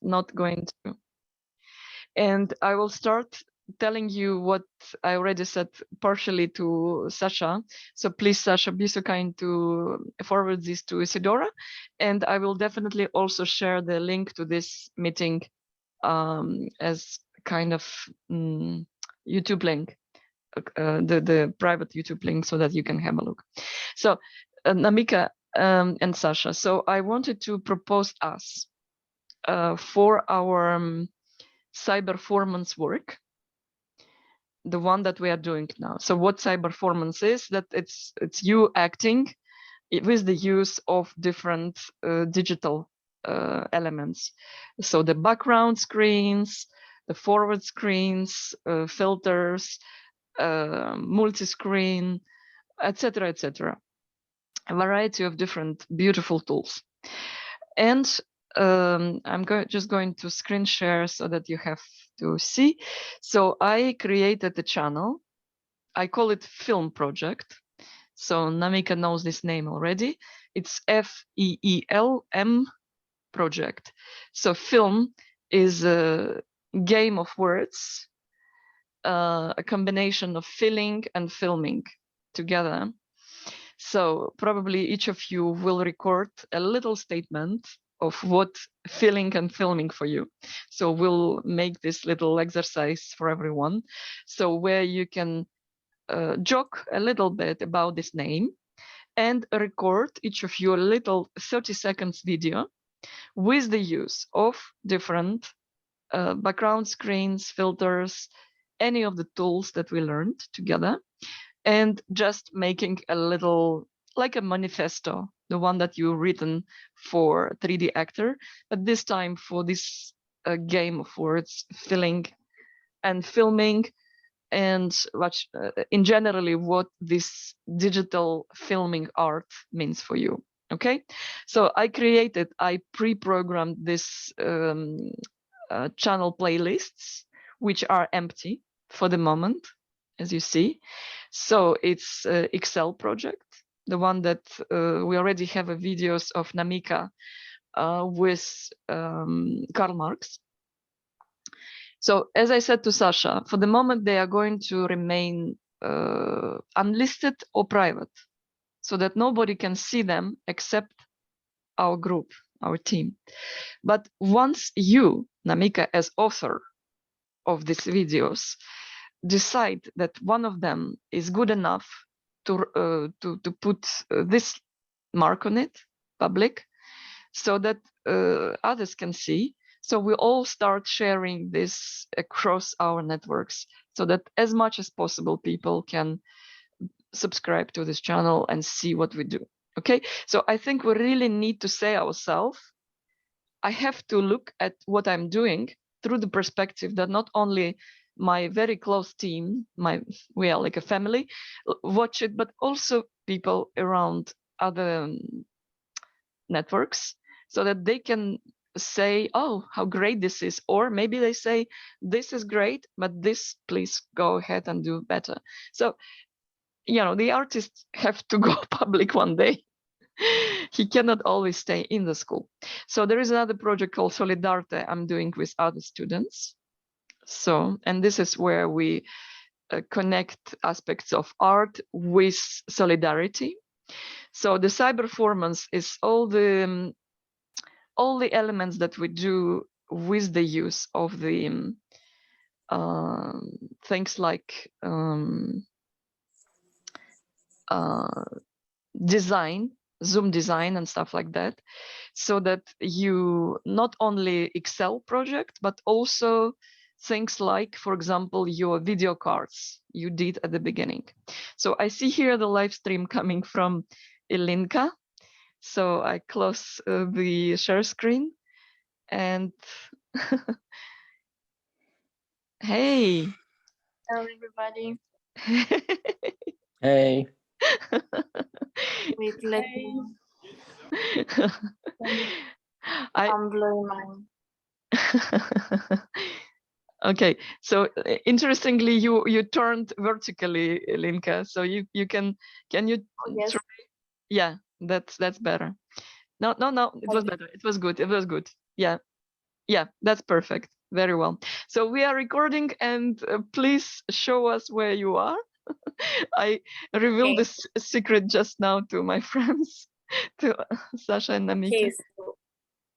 not going to. And I will start telling you what I already said partially to Sasha. So please, Sasha, be so kind to forward this to Isidora. And I will definitely also share the link to this meeting as kind of YouTube link, the private YouTube link, so that you can have a look. So Namika and Sasha, so I wanted to propose us for our cyberformance work, the one that we are doing now. So what cyberformance is, that it's you acting with the use of different digital elements. So the background screens, the forward screens, filters, multi-screen, etc., etc. A variety of different beautiful tools. And I'm just going to screen share so that you have to see. So I created a channel. I call it Film Project. So Namika knows this name already. It's FEELM project. So film is a game of words, a combination of feeling and filming together. So probably each of you will record a little statement of what feeling and filming for you. So we'll make this little exercise for everyone. So where you can joke a little bit about this name and record each of you a little 30 seconds video with the use of different background screens, filters, any of the tools that we learned together, and just making a little, like a manifesto, the one that you've written for 3D actor, but this time for this game of words, feeling and filming, and what in generally what this digital filming art means for you. Okay, so I pre-programmed this channel playlists, which are empty for the moment, as you see. So it's Excel project, the one that we already have videos of Namika with Karl Marx. So as I said to Sasha, for the moment they are going to remain unlisted or private, so that nobody can see them except our group, our team. But once you, Namika, as author of these videos, decide that one of them is good enough to put this mark on it, public, so that others can see. So we all start sharing this across our networks, so that as much as possible people can subscribe to this channel and see what we do. Okay, so I think we really need to say ourselves, I have to look at what I'm doing through the perspective that not only my very close team, we are like a family, watch it, but also people around other networks, so that they can say, oh, how great this is, or maybe they say, this is great, but this, please go ahead and do better. So, you know, the artists have to go public one day. He cannot always stay in the school. So there is another project called Solidarte I'm doing with other students. So, and this is where we connect aspects of art with solidarity. So the cyberformance is all the elements that we do with the use of the things like design, Zoom design and stuff like that, so that you not only Excel project, but also things like, for example, your video cards you did at the beginning. So I see here the live stream coming from Ilinka. So I close the share screen and hey. Hello, everybody. Hey. Wait, let me. I'm blowing mine. Okay, so interestingly, you turned vertically, Linka. So you can you? Oh, yes. Try? Yeah, that's better. No, it was better. It was good. It was good. Yeah, Yeah, that's perfect. Very well. So we are recording, and please show us where you are. I revealed this secret just now to my friends, to Sasha and Namika. Okay, so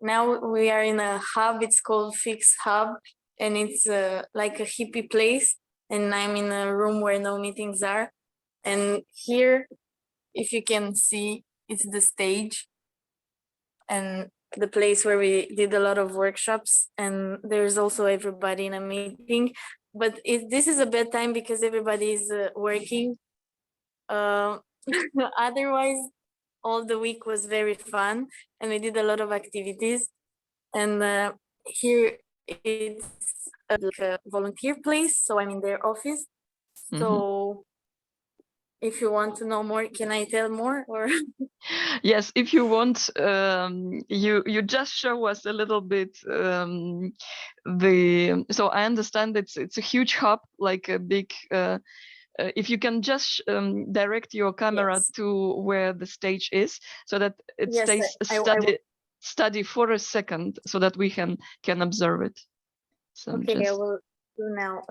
now we are in a hub. It's called Fix Hub, and it's like a hippie place. And I'm in a room where no meetings are. And here, if you can see, it's the stage and the place where we did a lot of workshops. And there's also everybody in a meeting. But this is a bad time because everybody is working. Otherwise, all the week was very fun, and we did a lot of activities. And here it's like a volunteer place, so I'm in their office. So if you want to know more, can I tell more? Or yes, if you want, you just show us a little bit the. So I understand it's a huge hub, like a big. If you can just direct your camera to where the stage is, so that it stays steady for a second, so that we can observe it. So okay, I will do now.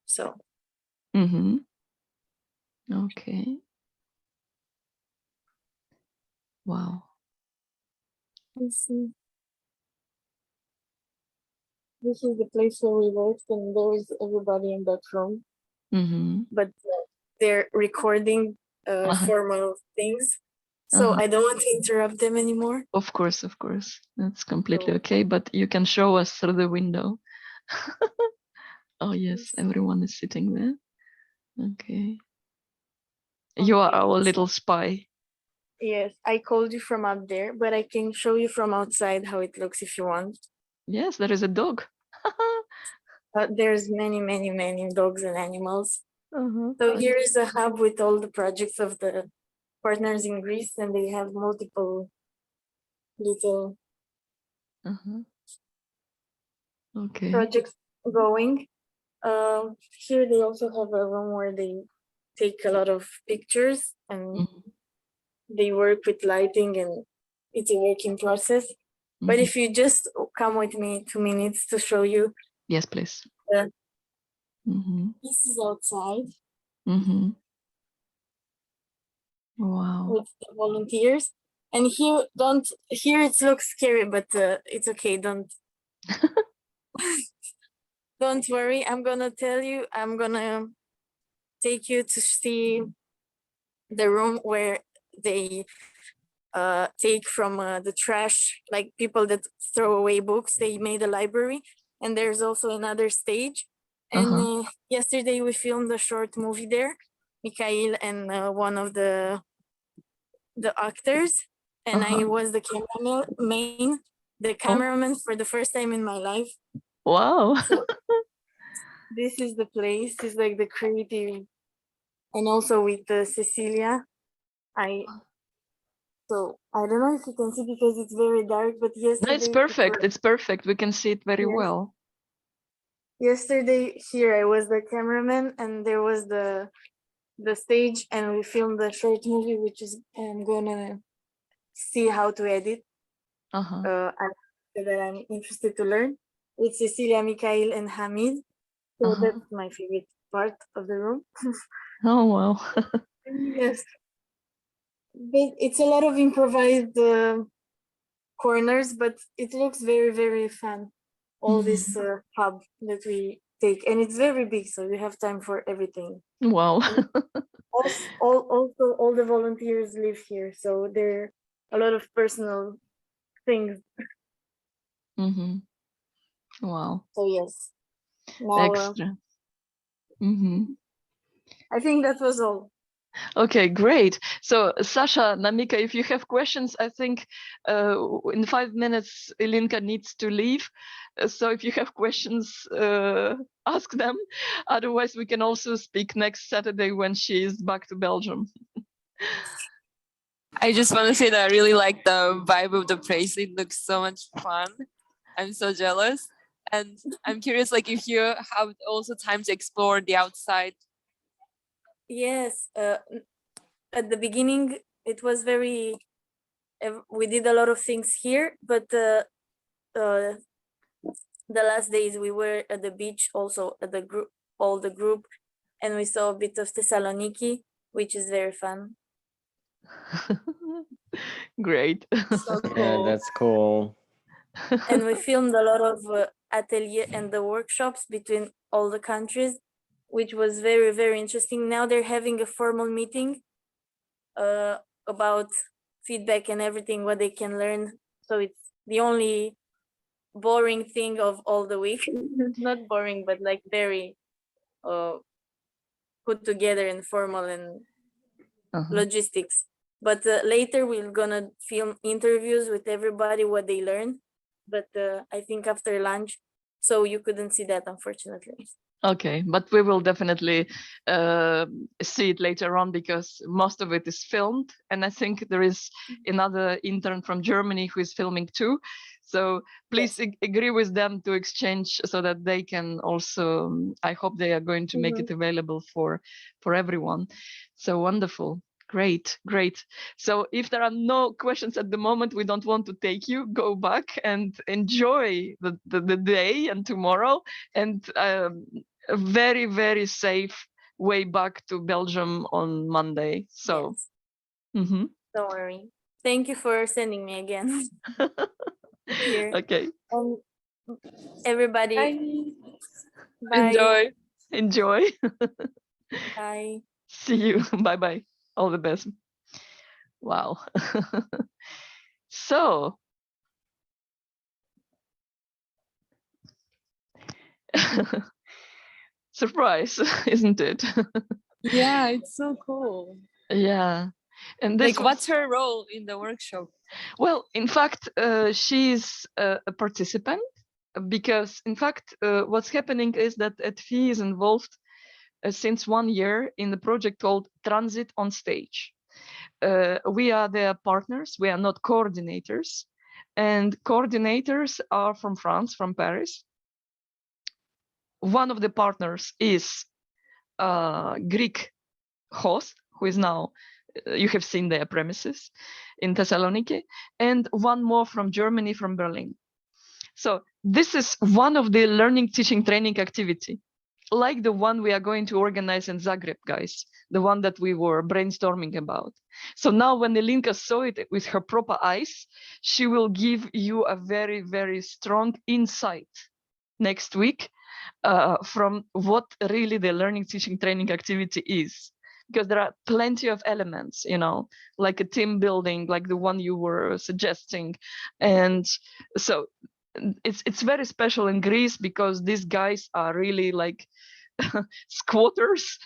So. Okay. Wow. Let's see. This is the place where we worked, and there is everybody in that room. But they're recording formal things, so I don't want to interrupt them anymore. Of course, that's completely okay. But you can show us through the window. Oh yes, everyone is sitting there. Okay. You are our little spy. Yes, I called you from up there, but I can show you from outside how it looks if you want. Yes, there is a dog. There's many dogs and animals. So here is a hub with all the projects of the partners in Greece, and they have multiple little projects going. Here they also have a room where they take a lot of pictures, and they work with lighting, and it's a working process. But if you just come with me 2 minutes to show you. Yes, please. This is outside. Wow. With the volunteers. And here it looks scary, but it's okay. Don't worry. I'm gonna tell you. I'm gonna take you to see the room where they take from the trash, like people that throw away books. They made a library, and there's also another stage. And yesterday we filmed a short movie there, Mikhail and one of the actors, and I was the cameraman for the first time in my life. Wow. So this is the place. It's like the creative, and also with Cecilia. So I don't know if you can see because it's very dark, but yesterday. No, it's perfect. It's perfect. We can see it very well. Yesterday here I was the cameraman, and there was the stage, and we filmed a short movie, which is I'm gonna see how to edit. That I'm interested to learn with Cecilia, Mikhail, and Hamid. So that's my favorite part of the room. Oh wow. Yes. But it's a lot of improvised corners, but it looks very, very fun. All this hub that we take, and it's very big, so you have time for everything. Wow. Also, all the volunteers live here, so there are a lot of personal things. Wow. So yes. Now, extra. I think that was all. Okay, great. So Sasha, Namika, if you have questions, I think in 5 minutes Ilinka needs to leave. So if you have questions, ask them. Otherwise, we can also speak next Saturday when she is back to Belgium. I just want to say that I really like the vibe of the place. It looks so much fun. I'm so jealous. And I'm curious, like, if you have also time to explore the outside. Yes. At the beginning, it was very. We did a lot of things here, but the last days we were at the beach, also at the group, all the group, and we saw a bit of Thessaloniki, which is very fun. Great. So Yeah, cool. that's cool. And we filmed a lot of atelier and the workshops between all the countries, which was very, very interesting. Now they're having a formal meeting about feedback and everything, what they can learn. So it's the only boring thing of all the week. Not boring, but like very put together and formal and logistics. But later we're gonna film interviews with everybody, what they learned. But I think after lunch, so you couldn't see that, unfortunately. Okay, but we will definitely see it later on because most of it is filmed, and I think there is another intern from Germany who is filming too. So please agree with them to exchange so that they can also. I hope they are going to make it available for everyone. So wonderful. Great, great. So if there are no questions at the moment, we don't want to take you. Go back and enjoy the day and tomorrow, and a very, very safe way back to Belgium on Monday. So, yes. Don't worry. Thank you for sending me again. Here. Okay. Everybody, bye. Enjoy. Enjoy. Bye. See you. Bye bye. All the best. Wow. So, surprise, isn't it? Yeah, it's so cool. Yeah. And this Like, what's her role in the workshop? Well, in fact, she's a participant because, in fact, what's happening is that ETFI is involved since 1 year in the project called Transit on Stage. We are their partners. We are not coordinators. And coordinators are from France, from Paris. One of the partners is a Greek host, who is now, you have seen their premises in Thessaloniki, and one more from Germany, from Berlin. So this is one of the learning, teaching, training activity, like the one we are going to organize in Zagreb, guys, the one that we were brainstorming about. So now when Ilinka saw it with her proper eyes, she will give you a very, very strong insight next week from what really the learning, teaching, training activity is. Because there are plenty of elements, you know, like a team building, like the one you were suggesting. And so it's very special in Greece because these guys are really like squatters.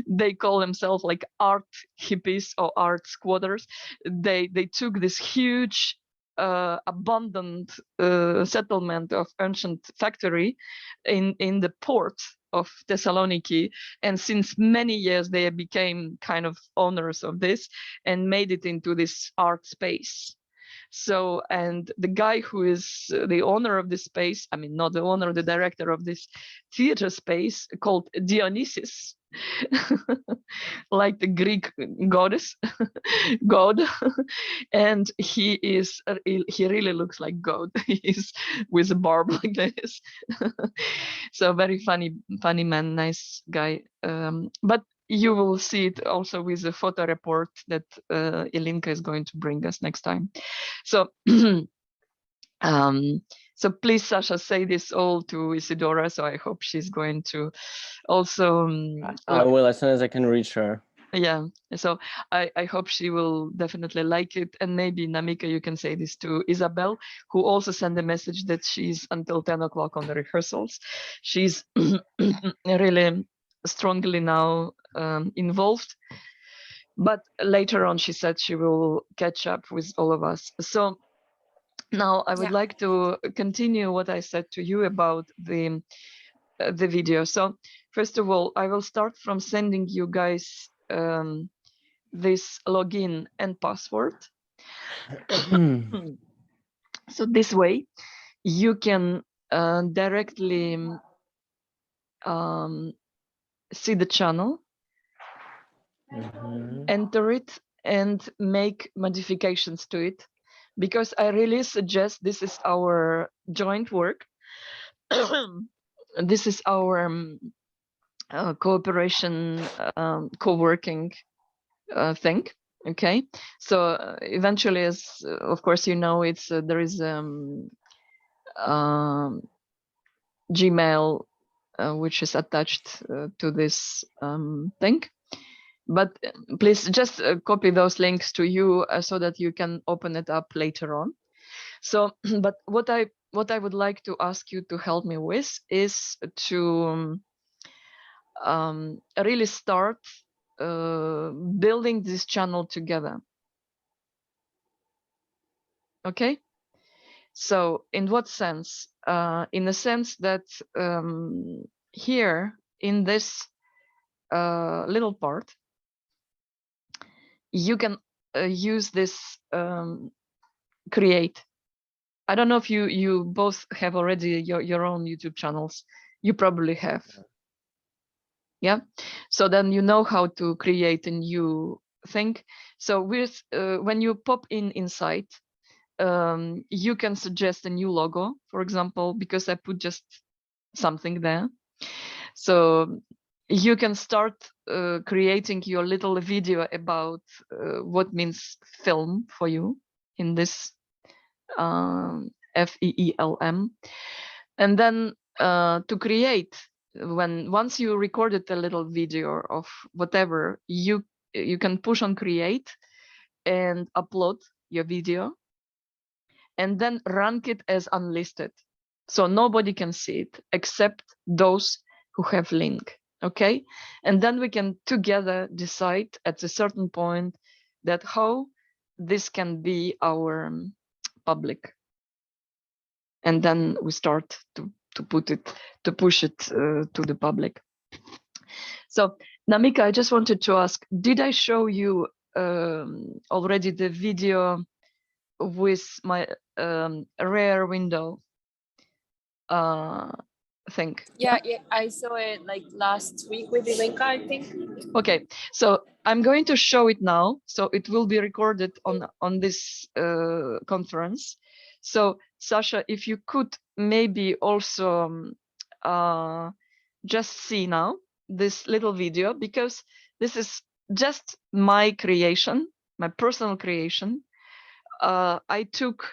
They call themselves like art hippies or art squatters. They took this huge abundant settlement of ancient factory in the port of Thessaloniki, and since many years they became kind of owners of this and made it into this art space. So, and the guy who is the owner of this space, I mean, not the owner, the director of this theater space, called Dionysus, like the Greek goddess, god. And he really looks like God. He's with a barb like this. So very funny man, nice guy. But you will see it also with the photo report that Ilinka is going to bring us next time. So, so please, Sasha, say this all to Isidora. So I hope she's going to also. I will as soon as I can reach her. Yeah, so I hope she will definitely like it. And maybe Namika, you can say this to Isabel, who also sent a message that she's until 10 o'clock on the rehearsals. She's really strongly now involved. But later on, she said she will catch up with all of us. So now I would like to continue what I said to you about the video. So first of all, I will start from sending you guys this login and password. So this way you can directly see the channel, enter it and make modifications to it, because I really suggest this is our joint work. This is our cooperation, co-working thing. Okay, so eventually, as of course you know, it's there is Gmail which is attached to this thing. But please just copy those links to you so that you can open it up later on. So, but what I would like to ask you to help me with is to really start building this channel together. Okay. So, in what sense? In the sense that here in this little part, you can use this create. I don't know if you both have already your own YouTube channels. You probably have. Yeah. So then you know how to create a new thing. So with when you pop inside, you can suggest a new logo, for example, because I put just something there. So you can start creating your little video about what means film for you in this FEELM. And then to create, once you recorded a little video of whatever, you can push on create and upload your video and then rank it as unlisted. So nobody can see it except those who have link. Okay. And then we can together decide at a certain point that how this can be our public. And then we start to push it to the public. So Namika, I just wanted to ask, did I show you already the video with my rare window thing? Yeah, I saw it like last week with Ilenka, I think. Okay, so I'm going to show it now. So it will be recorded on this conference. So Sasha, if you could maybe also just see now this little video, because this is just my creation, my personal creation. I took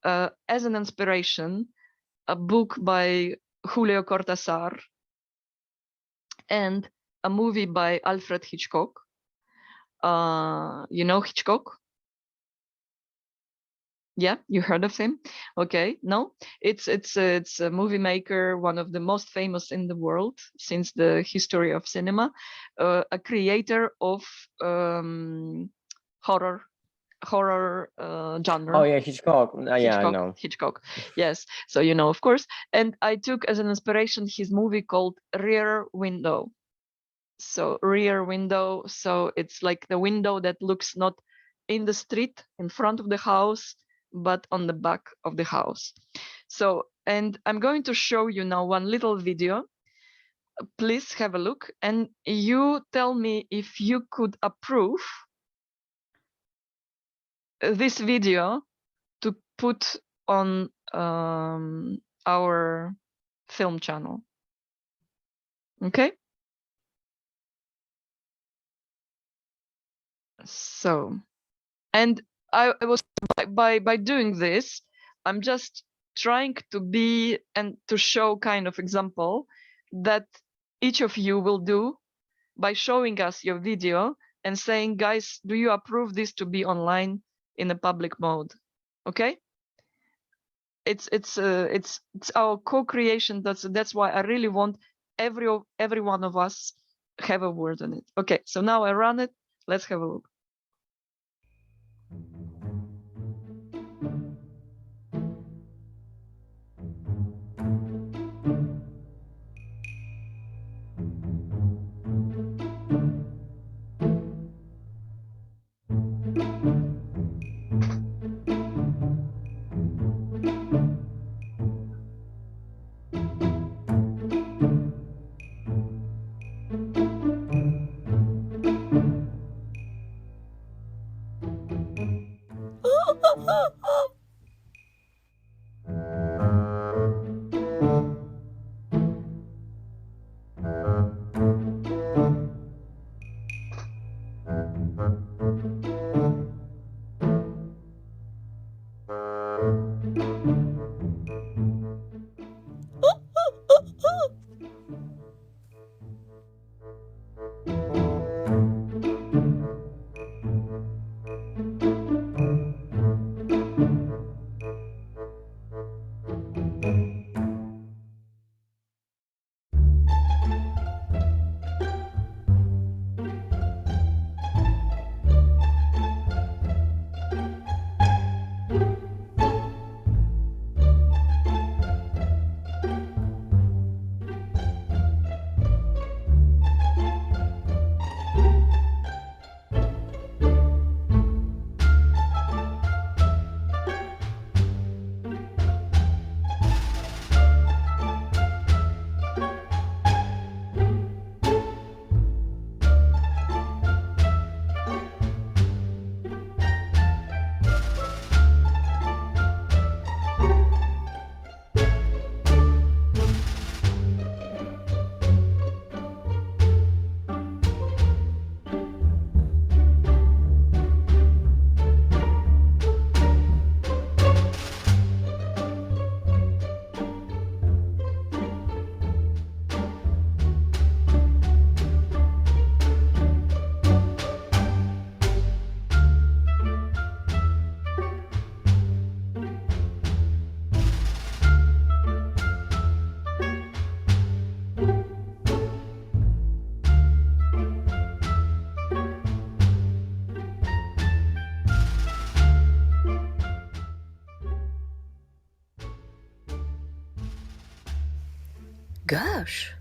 as an inspiration a book by Julio Cortázar and a movie by Alfred Hitchcock. You know Hitchcock? Yeah, you heard of him? Okay, no, it's a movie maker, one of the most famous in the world since the history of cinema, a creator of horror genre. Oh yeah, Hitchcock. Yeah, I know. Hitchcock. Yes, so you know, of course. And I took as an inspiration his movie called Rear Window. So Rear Window, so it's like the window that looks not in the street in front of the house, but on the back of the house. So, and I'm going to show you now one little video. Please have a look and you tell me if you could approve this video to put on our film channel. Okay. So, and I was by doing this, I'm just trying to be and to show kind of example that each of you will do by showing us your video and saying, guys, do you approve this to be online in a public mode? Okay. It's our co-creation. That's why I really want every one of us have a word on it. Okay, so now I run it. Let's have a look. gosh.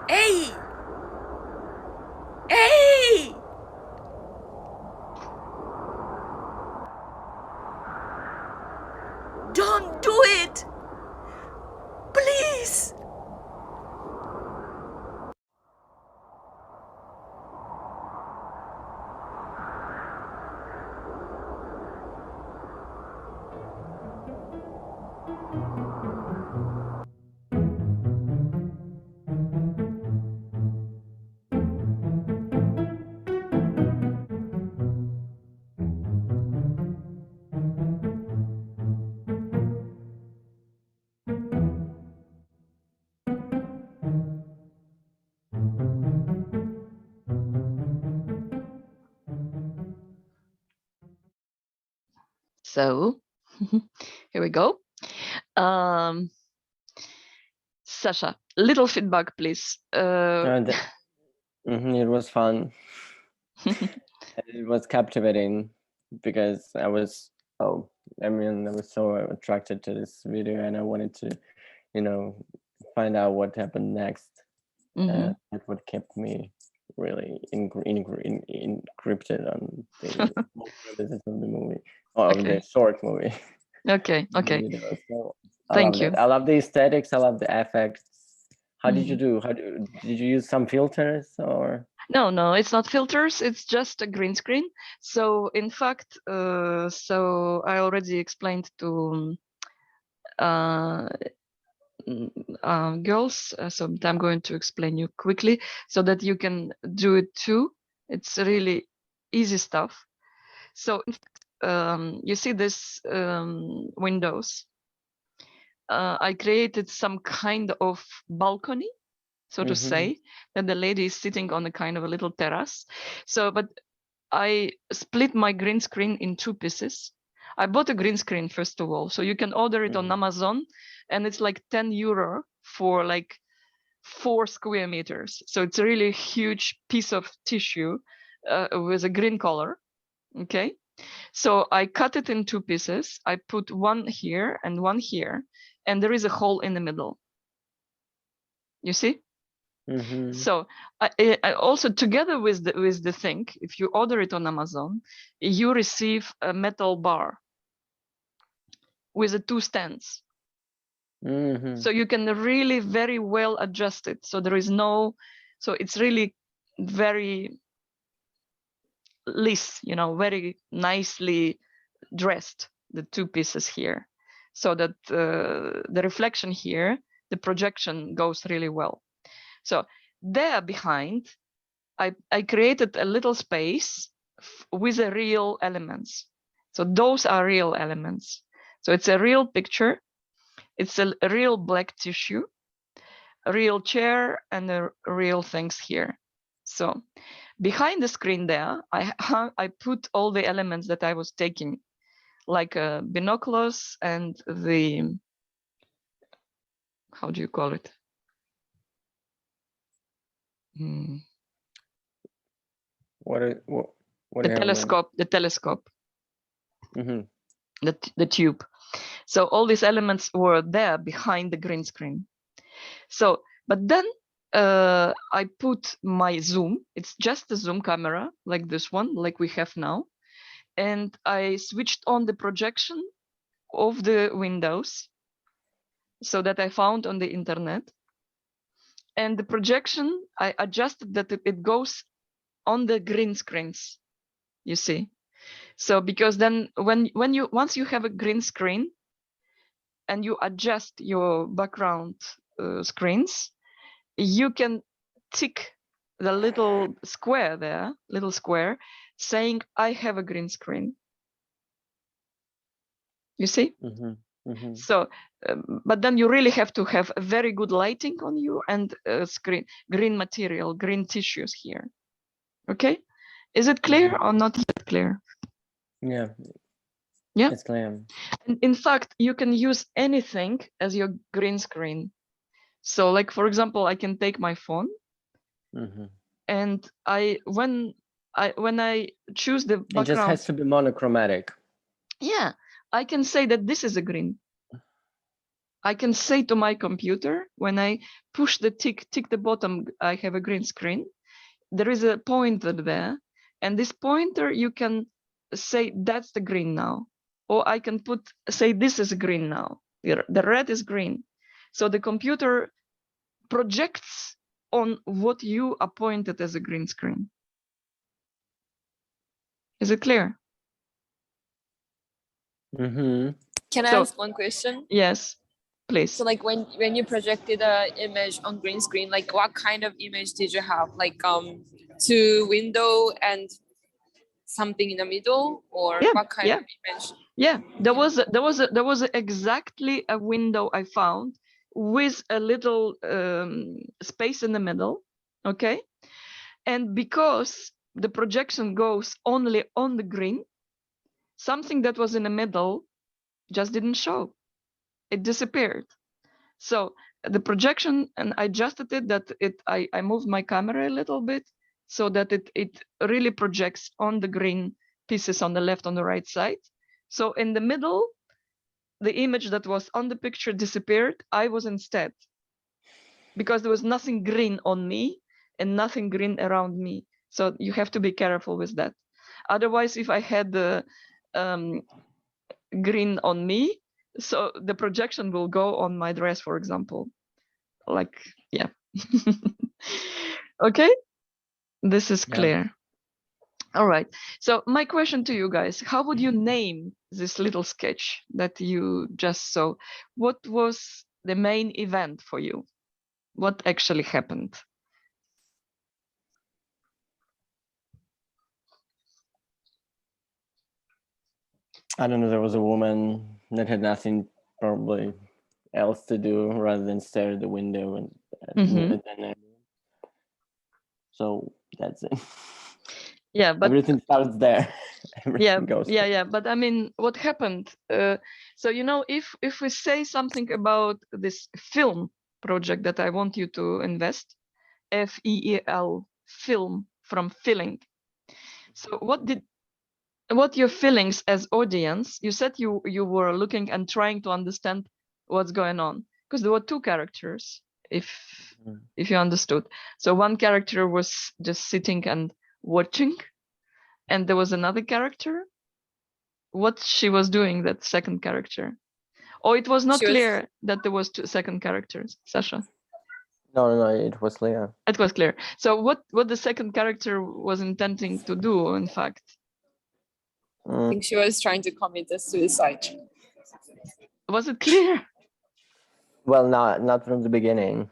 Hey! Hey! Don't do it! Please! So here we go. Sasha, little feedback, please. It was fun. It was captivating because I was so attracted to this video, and I wanted to, find out what happened next. That's what kept me really encrypted on the premises of the movie, or of the short movie. Okay. So Thank you. I love the aesthetics. I love the effects. How did you do? Did you use some filters or? No, it's not filters. It's just a green screen. So in fact, so I already explained to girls. So I'm going to explain you quickly so that you can do it too. It's really easy stuff. So you see this windows. I created some kind of balcony, so to say, that the lady is sitting on a kind of a little terrace. So, but I split my green screen in 2 pieces. I bought a green screen, first of all, so you can order it on Amazon, and it's like 10 euro for like 4 square meters. So it's a really huge piece of tissue with a green color. Okay. So I cut it in 2 pieces. I put one here and one here, and there is a hole in the middle. You see? So I also, together with the thing, if you order it on Amazon, you receive a metal bar with the 2 stands. So you can really very well adjust it. So there is no, so it's really very loose, very nicely dressed, the 2 pieces here, so that the reflection here, the projection goes really well. So there behind, I created a little space with the real elements. So those are real elements. So it's a real picture. It's a real black tissue, a real chair, and the real things here. So behind the screen there, I put all the elements that I was taking, like binoculars and the, how do you call it? The telescope. The telescope. The tube. So all these elements were there behind the green screen. So, but then I put my zoom. It's just a zoom camera like this one, like we have now. And I switched on the projection of the windows, so that I found on the internet. And the projection, I adjusted that it goes on the green screens, you see. So because then once you have a green screen and you adjust your background screens, you can tick the little square there, saying I have a green screen. You see? So, but then you really have to have a very good lighting on you and green material, green tissues here. Okay, is it clear or not yet clear? Yeah. Yeah, it's clear. And in fact, you can use anything as your green screen. So, like for example, I can take my phone, and when I choose the background, it just has to be monochromatic. Yeah, I can say that this is a green. I can say to my computer, when I push the tick the bottom, I have a green screen. There is a pointer there, and this pointer you can say that's the green now, or I can say this is green now. The red is green, so the computer projects on what you appointed as a green screen. Is it clear? Can I ask one question? Yes, please. So like when you projected an image on green screen, like what kind of image did you have? Like two window and something in the middle, or what kind of image? Yeah, there was exactly a window I found with a little space in the middle. Okay, and because the projection goes only on the green, something that was in the middle just didn't show. It disappeared. So the projection, and I adjusted it that I moved my camera a little bit so that it really projects on the green pieces on the left, on the right side. So in the middle, the image that was on the picture disappeared. I was instead, because there was nothing green on me and nothing green around me. So you have to be careful with that. Otherwise, if I had the green on me, so the projection will go on my dress, for example. Like, yeah. Okay, this is clear. All right, so my question to you guys, how would you name this little sketch that you just saw? What was the main event for you? What actually happened? I don't know, there was a woman that had nothing probably else to do rather than stare at the window and so that's it. Yeah, but everything starts there. Everything goes there. yeah, but I mean, what happened? So you know, if we say something about this film project that I want you to invest, FEEL, film, from feeling. So what your feelings as audience? You said you were looking and trying to understand what's going on, because there were two characters, if you understood. So one character was just sitting and watching, and there was another character. What she was doing, that second character? Or it was not clear that there was two second characters, Sasha? No, it was clear. It was clear. So what the second character was intending to do, in fact? I think she was trying to commit a suicide. Was it clear? Well, not from the beginning.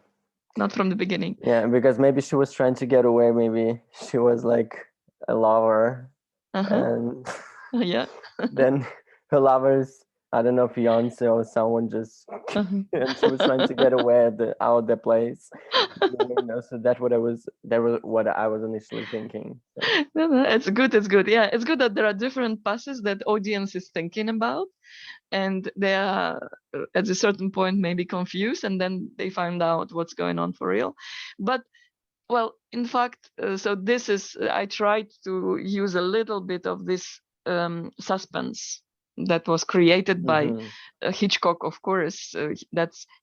Not from the beginning. Yeah, because maybe she was trying to get away. Maybe she was like a lover, and yeah. then her lover's, I don't know, fiance or someone just, and she was trying to get away out of the place. So that was what I was initially thinking. So. No, it's good. It's good. Yeah, it's good that there are different passes that audience is thinking about, and they are at a certain point maybe confused, and then they find out what's going on for real. But well, in fact, so this is, I tried to use a little bit of this suspense that was created by Hitchcock, of course.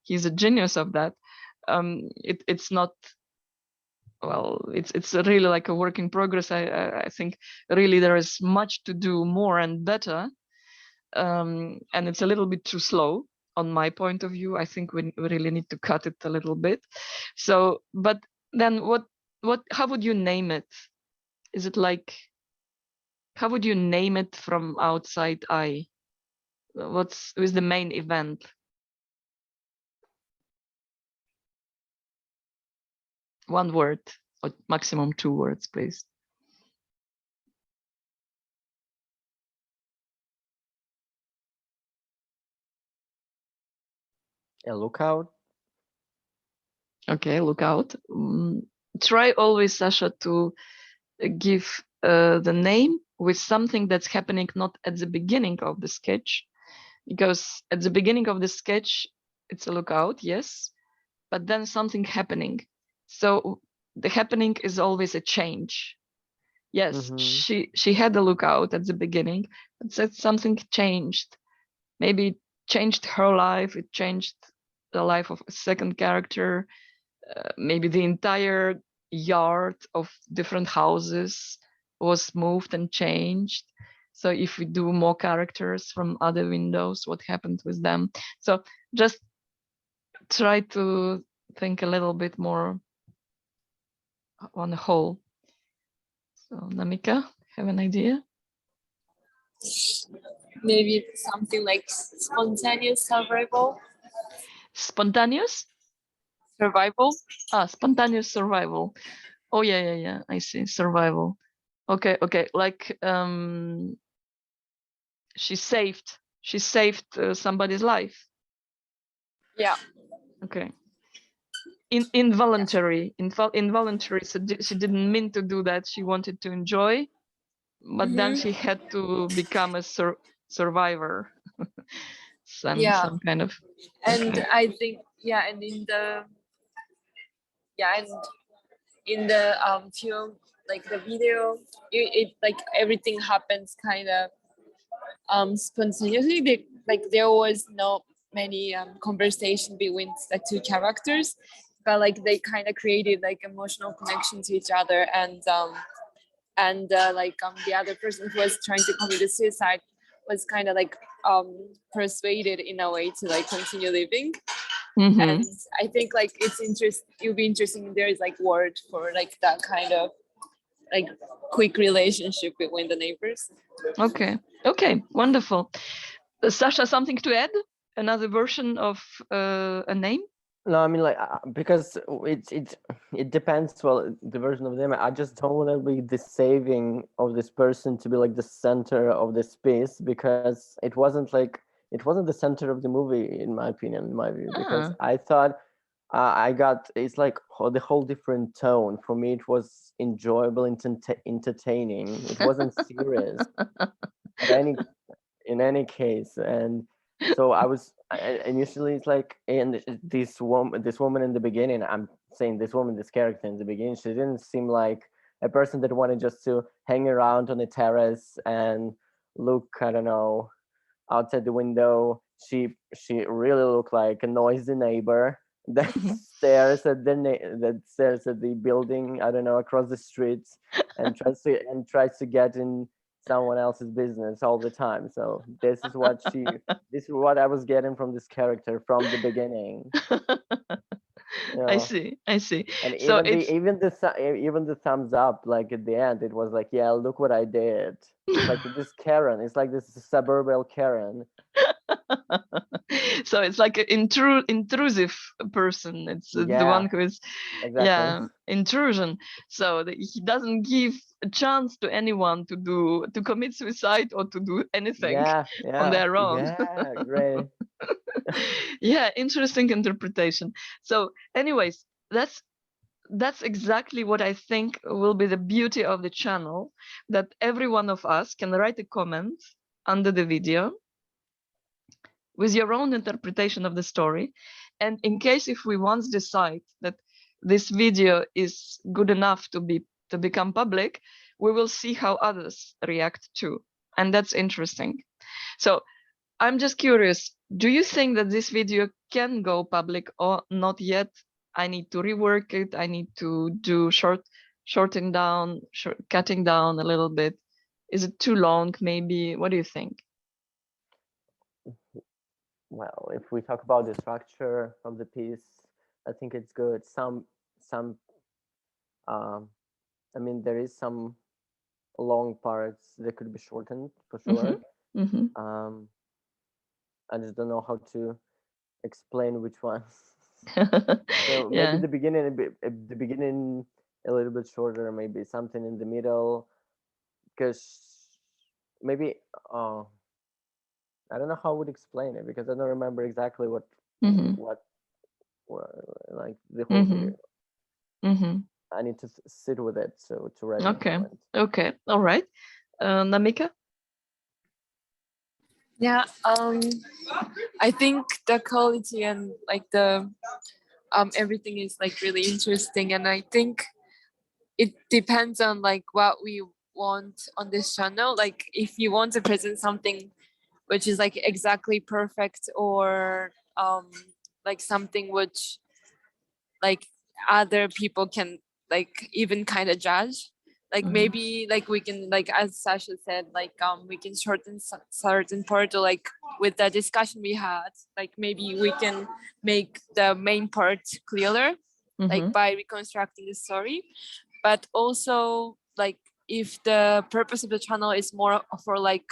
He's a genius of that. It's not, well, it's really like a work in progress. I think really there is much to do more and better, and it's a little bit too slow on my point of view. I think we really need to cut it a little bit. So, but then how would you name it? Is it like how would you name it from outside eye? What's the main event? One word or maximum 2 words, please. A lookout. Okay, lookout. Try always, Sasha, to give the name with something that's happening not at the beginning of the sketch, because at the beginning of the sketch it's a lookout, yes, but then something happening. So the happening is always a change. Yes, she had a lookout at the beginning, but said something changed. Maybe it changed her life, it changed the life of a second character, maybe the entire yard of different houses was moved and changed. So if we do more characters from other windows, what happened with them? So just try to think a little bit more on the whole. So Namika, have an idea? Maybe something like spontaneous survival. Spontaneous? Survival. Spontaneous survival. Oh yeah. I see. Survival. Okay. Like she saved somebody's life. Yeah. Okay. Involuntary. So she didn't mean to do that. She wanted to enjoy, but then she had to become a survivor. Some kind of. And okay. I think and in the film, like the video, it like everything happens kind of spontaneously. Like there was no many conversation between the two characters, but like they kind of created like emotional connection to each other, and the other person who was trying to commit a suicide was kind of like persuaded in a way to like continue living. And I think like it'll be interesting if there is like word for like that kind of like quick relationship between the neighbors. Okay, wonderful. Sasha, something to add? Another version of a name? No, I mean, like, because it depends. Well, the version of them, I just don't want to be the saving of this person to be like the center of this piece, because it wasn't the center of the movie, in my opinion, in my view, because I thought it's like the whole different tone. For me, it was enjoyable, entertaining. It wasn't serious in any case. And so I was initially, it's like, and this woman in the beginning, I'm saying this character in the beginning, she didn't seem like a person that wanted just to hang around on a terrace and look, I don't know, outside the window. She really looked like a noisy neighbor that stares at the building, I don't know, across the streets, and tries to get in someone else's business all the time. So this is what I was getting from this character from the beginning. I see. And so even the thumbs up, like at the end, it was like, yeah, look what I did. It's like this Karen. It's like this suburban Karen. So it's like an intrusive person. It's the one who is intrusion. So he doesn't give a chance to anyone to commit suicide or to do anything on their own. Yeah, great. Yeah, interesting interpretation. So anyways, that's exactly what I think will be the beauty of the channel, that every one of us can write a comment under the video with your own interpretation of the story. And in case if we once decide that this video is good enough to become public, we will see how others react too. And that's interesting. So I'm just curious, do you think that this video can go public or not yet? I need to rework it. I need to do cutting down a little bit. Is it too long maybe? What do you think? Well, if we talk about the structure of the piece, I think it's good. I mean, there is some long parts, they could be shortened for sure. Mm-hmm. I just don't know how to explain which ones. So Yeah. maybe the beginning a little bit shorter, maybe something in the middle, because maybe I don't know how I would explain it, because I don't remember exactly what like the whole video. I need to sit with it to write a comment. Okay. All right. Namika? Yeah, I think the quality and like the everything is like really interesting, and I think it depends on like what we want on this channel. Like if you want to present something which is like exactly perfect, or like something which like other people can like even kind of judge, like maybe like we can, like as Sasha said, like we can shorten certain part, or like with the discussion we had, like maybe we can make the main part clearer, like by reconstructing the story. But also like if the purpose of the channel is more for like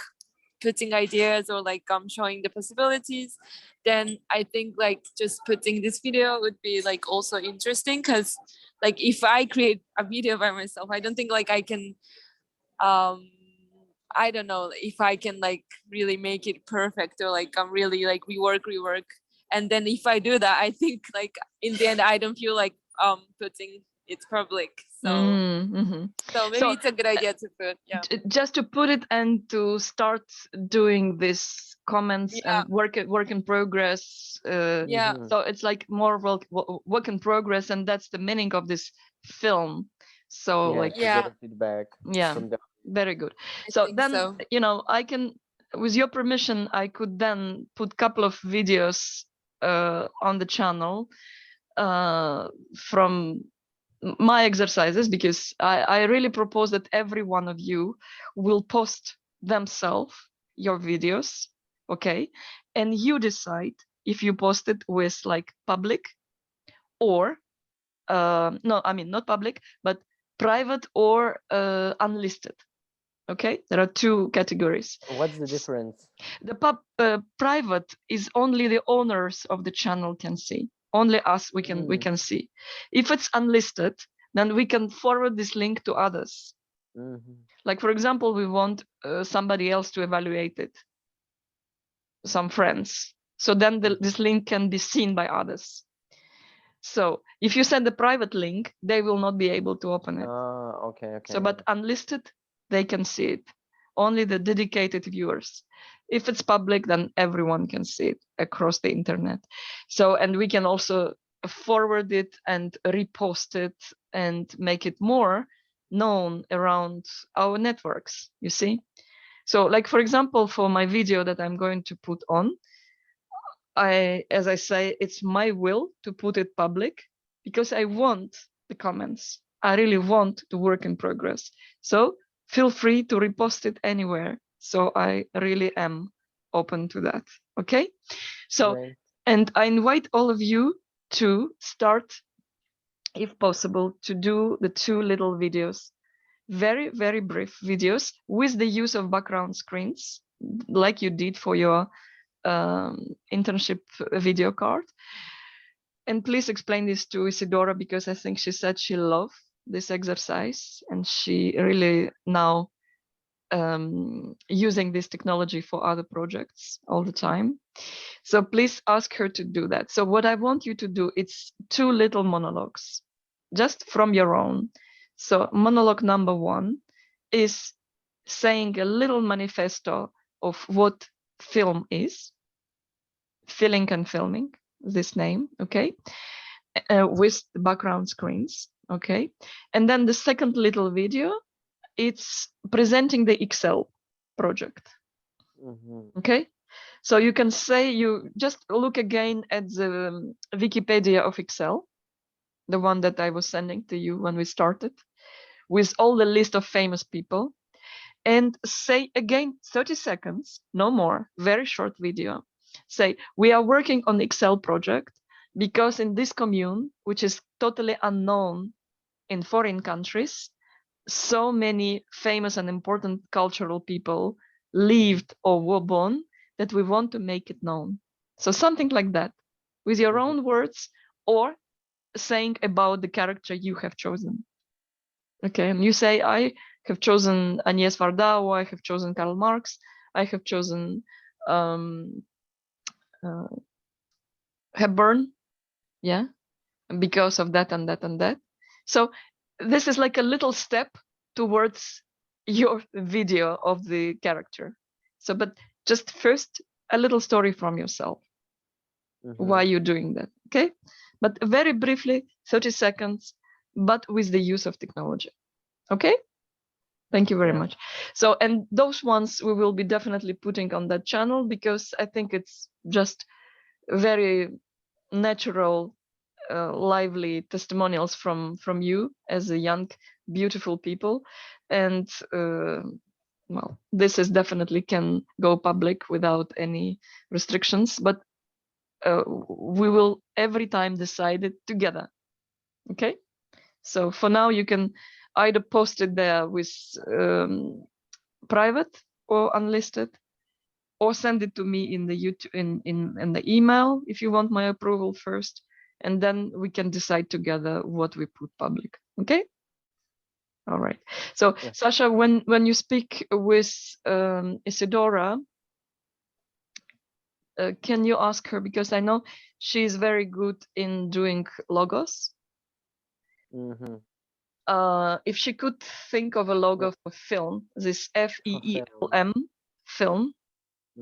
putting ideas, or like showing the possibilities, then I think like just putting this video would be like also interesting, because like if I create a video by myself, I don't think like I can I don't know if I can like really make it perfect, or like I'm really like rework, and then if I do that, I think like in the end I don't feel like putting it public. So so maybe it's a good idea to put, yeah. Just to put it and to start doing this comments and work in progress. So it's like more work in progress, and that's the meaning of this film. So like to get a feedback. From the very good. So then you know, I can, with your permission, I could then put couple of videos on the channel from my exercises, because I really propose that every one of you will post themselves your videos, okay? And you decide if you post it with like public or no, I mean not public, but private or unlisted. Okay, there are two categories. What's the difference? The private is only the owners of the channel can see. Only us we can see. If it's unlisted, then we can forward this link to others. Like for example, we want somebody else to evaluate it, some friends. So then this link can be seen by others. So if you send a private link, they will not be able to open it. Okay. So but unlisted, they can see it. Only the dedicated viewers. If it's public, then everyone can see it across the internet. So, and we can also forward it and repost it and make it more known around our networks, you see? So like, for example, for my video that I'm going to put on, as I say, it's my will to put it public because I want the comments. I really want to work in progress. So feel free to repost it anywhere. So I really am open to that. Okay. So, and I invite all of you to start, if possible, to do the 2 little videos, very, very brief videos with the use of background screens, like you did for your internship video card. And please explain this to Isidora, because I think she said she loved this exercise and she really now using this technology for other projects all the time. So please ask her to do that. So what I want you to do, it's 2 little monologues, just from your own. So monologue number 1 is saying a little manifesto of what film is, filling and filming, this name, okay, with the background screens, okay. And then the second little video, it's presenting the Excel project, okay. So you can say, you just look again at the Wikipedia of Excel, the one that I was sending to you when we started, with all the list of famous people, and say again 30 seconds, no more, very short video. Say, we are working on the Excel project because in this commune, which is totally unknown in foreign countries, so many famous and important cultural people lived or were born that we want to make it known. So something like that, with your own words or saying about the character you have chosen. Okay, and you say, I have chosen Agnès Varda, or I have chosen Karl Marx, I have chosen Hepburn, yeah, because of that and that and that. So this is like a little step towards your video of the character. So, but just first, a little story from yourself. Why you're doing that, okay? But very briefly, 30 seconds, but with the use of technology, okay? Thank you very much. So, and those ones we will be definitely putting on that channel, because I think it's just very natural, lively testimonials from you as a young, beautiful people. And well, this is definitely can go public without any restrictions, but we will every time decide it together. Okay, so for now you can either post it there with private or unlisted, or send it to me in the YouTube in the email if you want my approval first, and then we can decide together what we put public. Okay. All right. So Sasha, when you speak with Isidora, can you ask her, because I know she's very good in doing logos. If she could think of a logo for film, this FEELM film,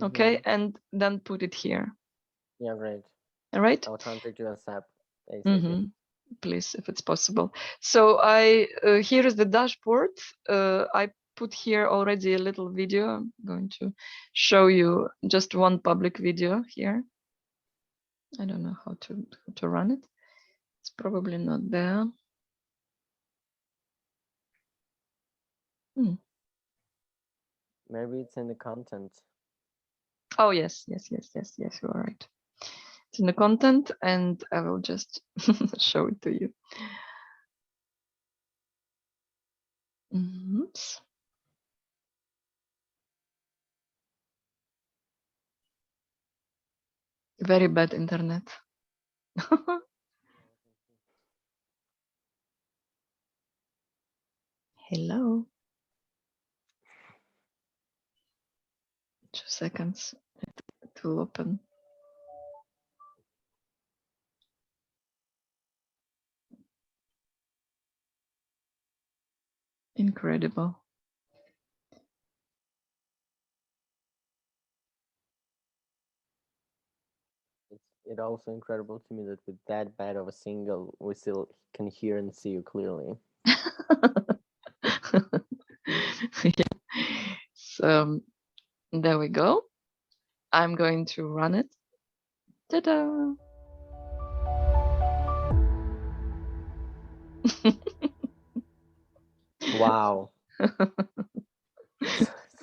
okay, and then put it here. Yeah, great. All right. I'll contact you ASAP. Please, if it's possible. So here is the dashboard. I put here already a little video. I'm going to show you just one public video here. I don't know how to run it. It's probably not there. Maybe it's in the content. Oh, yes, you are right. It's in the content, and I will just show it to you. Oops. Very bad internet. Hello. 2 seconds. It will open. Incredible. It's also incredible to me that with that bad of a signal, we still can hear and see you clearly. Yeah. So there we go. I'm going to run it. Ta-da! Wow.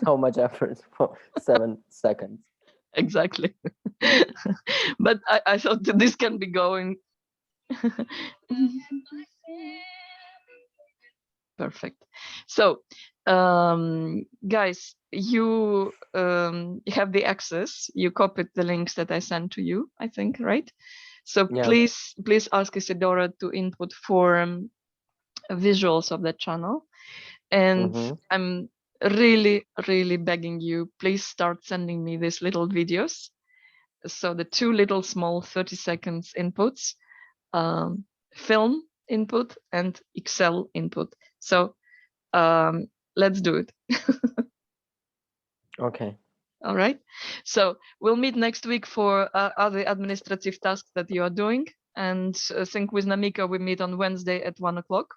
So much effort for 7 seconds. Exactly. But I thought that this can be going. Perfect. So guys, you have the access. You copied the links that I sent to you, I think, right? So please ask Isidora to input for visuals of that channel. And I'm really begging you, please start sending me these little videos. So the 2 little small 30 seconds inputs, film input and Excel input. So let's do it. Okay. All right. So we'll meet next week for other administrative tasks that you are doing. And I think with Namika, we meet on Wednesday at 1 o'clock.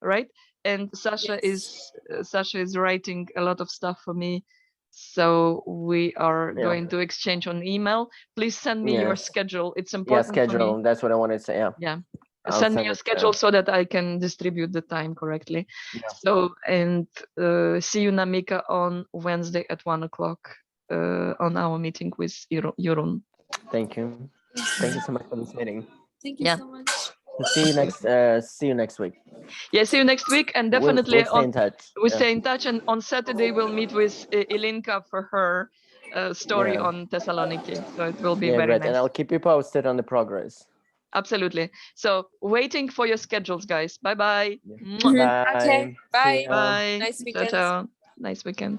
Right. And Sasha is writing a lot of stuff for me. So we are going to exchange on email. Please send me your schedule. It's important. Yeah, schedule. For me. That's what I wanted to say. Yeah. Yeah. Send me your schedule so that I can distribute the time correctly. Yeah. So, and see you, Namika, on Wednesday at 1 o'clock on our meeting with Jeroen. Thank you. Thank you so much for this meeting. Thank you so much. See you next. See you next week. Yeah, see you next week, and We'll definitely stay in touch. we stay in touch. And on Saturday we'll meet with Ilinka for her story Yeah. on Thessaloniki. So it will be Yeah, very great. nice. And I'll keep you posted on the progress. Absolutely. So waiting for your schedules, guys. Bye bye. Bye. Okay, bye. See ya. Bye. Nice Ciao, weekend. ciao. Nice weekend.